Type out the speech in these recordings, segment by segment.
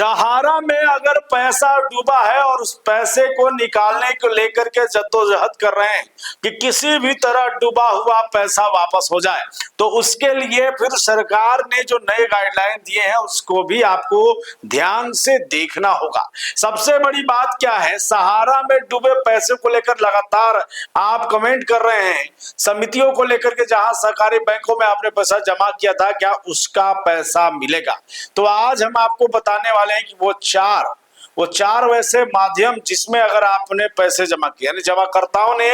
सहारा में अगर पैसा डूबा है और उस पैसे को निकालने को लेकर के जद्दोजहद कर रहे हैं कि किसी भी तरह डूबा हुआ पैसा वापस हो जाए, तो उसके लिए फिर सरकार ने जो नए गाइडलाइन दिए हैं उसको भी आपको ध्यान से देखना होगा। सबसे बड़ी बात क्या है, सहारा में डूबे पैसे को लेकर लगातार आप कमेंट कर रहे हैं, समितियों को लेकर के जहां सरकारी बैंकों में आपने पैसा जमा किया था क्या उसका पैसा मिलेगा। तो आज हम आपको बताने वाले हैं कि वो चार वैसे माध्यम जिसमें अगर आपने पैसे जमा किए, यानी जमाकर्ताओं ने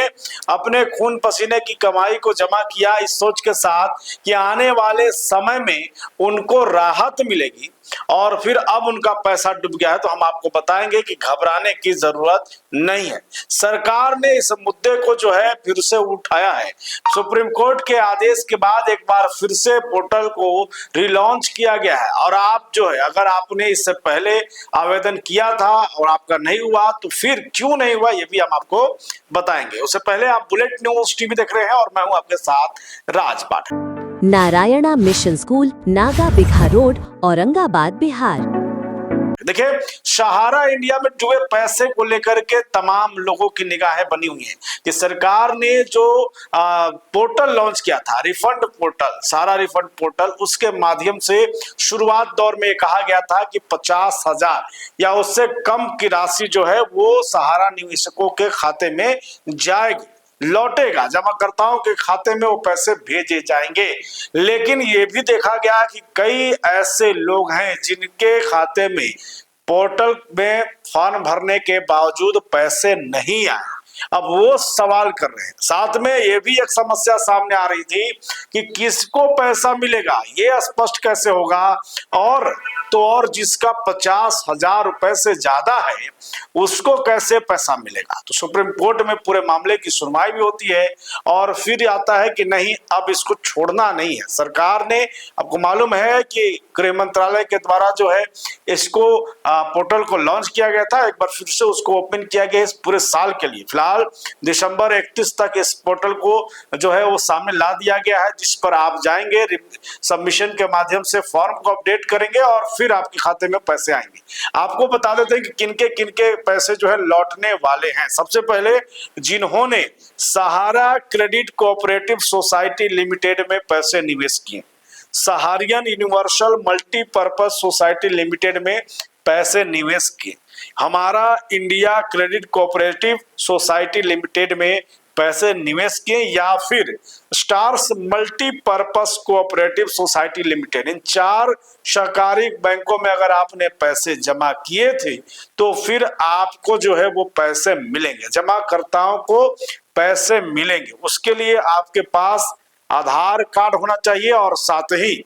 अपने खून पसीने की कमाई को जमा किया इस सोच के साथ कि आने वाले समय में उनको राहत मिलेगी और फिर अब उनका पैसा डूब गया है, तो हम आपको बताएंगे कि घबराने की जरूरत नहीं है। सरकार ने इस मुद्दे को जो है फिर से उठाया है। सुप्रीम कोर्ट के आदेश के बाद एक बार फिर से पोर्टल को रिलॉन्च किया गया है और आप जो है अगर आपने इससे पहले आवेदन किया था और आपका नहीं हुआ तो फिर क्यों नहीं हुआ ये भी हम आपको बताएंगे। उससे पहले आप बुलेट न्यूज टीवी देख रहे हैं और मैं हूं आपके साथ Raj Pathak. Narayana mission school, Naga Bigha road, Aurangabad, Bihar. देखिए, सहारा इंडिया में डूबे पैसे को लेकर के तमाम लोगों की निगाहें बनी हुई हैं कि सरकार ने जो पोर्टल लॉन्च किया था, रिफंड पोर्टल, सारा रिफंड पोर्टल, उसके माध्यम से शुरुआत दौर में कहा गया था कि 50,000 या उससे कम की राशि जो है वो सहारा निवेशकों के खाते में जाएगी, लौटेगा, जमाकर्ताओं के खाते में वो पैसे भेजे जाएंगे। लेकिन ये भी देखा गया कि कई ऐसे लोग हैं जिनके खाते में पोर्टल में फॉर्म भरने के बावजूद पैसे नहीं आए। अब वो सवाल कर रहे हैं। साथ में ये भी एक समस्या सामने आ रही थी कि किसको पैसा मिलेगा ये स्पष्ट कैसे होगा, और जिसका 50,000 रुपए से ज्यादा है उसको कैसे पैसा मिलेगा। तो सुप्रीम कोर्ट में पूरे मामले की सुनवाई भी होती है और फिर आता है कि नहीं, अब इसको छोड़ना नहीं है। सरकार ने, आपको मालूम है कि गृह मंत्रालय के द्वारा जो है इसको पोर्टल को लॉन्च किया गया था, एक बार फिर से उसको ओपन किया गया इस पूरे साल के लिए। फिलहाल दिसंबर 31 तक इस पोर्टल को जो है वो सामने ला दिया गया है, जिस पर आप जाएंगे, सबमिशन के माध्यम से फॉर्म को अपडेट करेंगे और फिर आपके खाते में पैसे आएंगे। आपको बता देते हैं कि किनके किनके पैसे जो है लौटने वाले हैं। सबसे पहले जिन्होंने Sahara credit cooperative society limited में पैसे निवेश किए, Saharayan universal multipurpose society limited में पैसे निवेश किए, Humara India credit cooperative society limited में पैसे निवेश किए, या फिर stars multipurpose cooperative society limited, इन 4 सहकारी बैंकों में अगर आपने पैसे जमा किए थे तो फिर आपको जो है वो पैसे मिलेंगे, जमाकर्ताओं को पैसे मिलेंगे। उसके लिए आपके पास आधार कार्ड होना चाहिए और साथ ही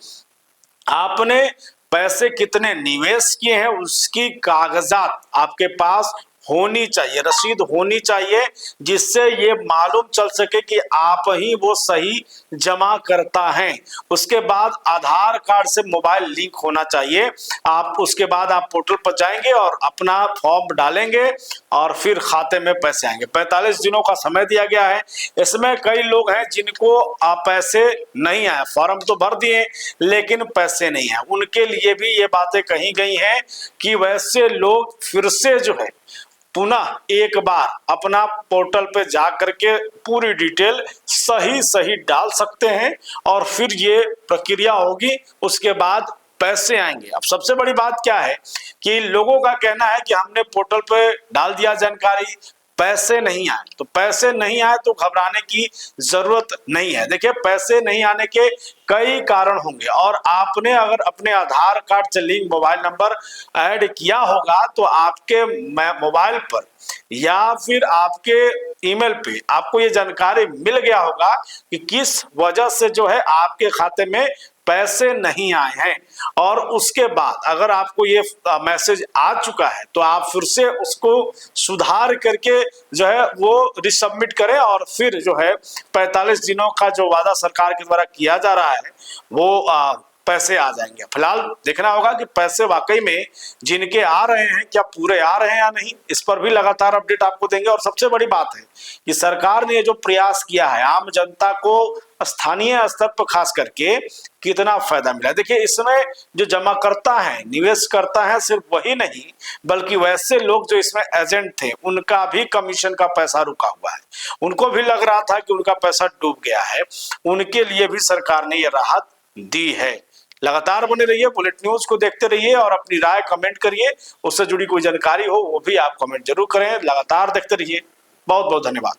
आपने पैसे कितने निवेश किए हैं उसकी कागजात आपके पास होनी चाहिए, रसीद होनी चाहिए, जिससे ये मालूम चल सके कि आप ही वो सही जमा करता हैं। उसके बाद आधार कार्ड से मोबाइल लिंक होना चाहिए। आप उसके बाद आप पोर्टल पर जाएंगे और अपना फॉर्म डालेंगे और फिर खाते में पैसे आएंगे। 45 दिनों का समय दिया गया है। इसमें कई लोग हैं जिनको पैसे नहीं आए, फॉर्म तो भर दिए लेकिन पैसे नहीं आए, उनके लिए भी ये बातें कही गई हैं कि वैसे लोग फिर से जो है पुनः एक बार अपना पोर्टल पे जा करके पूरी डिटेल सही डाल सकते हैं और फिर ये प्रक्रिया होगी, उसके बाद पैसे आएंगे। अब सबसे बड़ी बात क्या है कि लोगों का कहना है कि हमने पोर्टल पे डाल दिया जानकारी, पैसे नहीं आए। तो पैसे नहीं आए तो घबराने की जरूरत नहीं है। देखिए, पैसे नहीं आने के कई कारण होंगे और आपने अगर अपने आधार कार्ड से लिंक मोबाइल नंबर ऐड किया होगा तो आपके मोबाइल पर या फिर आपके ईमेल पे आपको ये जानकारी मिल गया होगा कि किस वजह से जो है आपके खाते में पैसे नहीं आए हैं। और उसके बाद अगर आपको ये मैसेज आ चुका है तो आप फिर से उसको सुधार करके जो है वो रिसबमिट करें और फिर जो है 45 दिनों का जो वादा सरकार के द्वारा किया जा रहा है वो पैसे आ जाएंगे। फिलहाल देखना होगा कि पैसे वाकई में जिनके आ रहे हैं क्या पूरे आ रहे हैं या नहीं, इस पर भी लगातार अपडेट आपको देंगे। और सबसे बड़ी बात है कि सरकार ने जो प्रयास किया है आम जनता को स्थानीय स्तर पर खास करके कितना फायदा मिला। देखिए इसमें जो जमाकर्ता है, निवेश करता है, सिर्फ वही नहीं बल्कि वैसे लोग जो इसमें एजेंट थे उनका भी कमीशन का पैसा रुका हुआ है। उनको भी लग रहा था कि उनका पैसा डूब गया है, उनके लिए भी सरकार ने यह राहत दी है। लगातार बने रहिए, बुलेट न्यूज को देखते रहिए और अपनी राय कमेंट करिए। उससे जुड़ी कोई जानकारी हो वो भी आप कमेंट जरूर करें। लगातार देखते रहिए। बहुत बहुत धन्यवाद।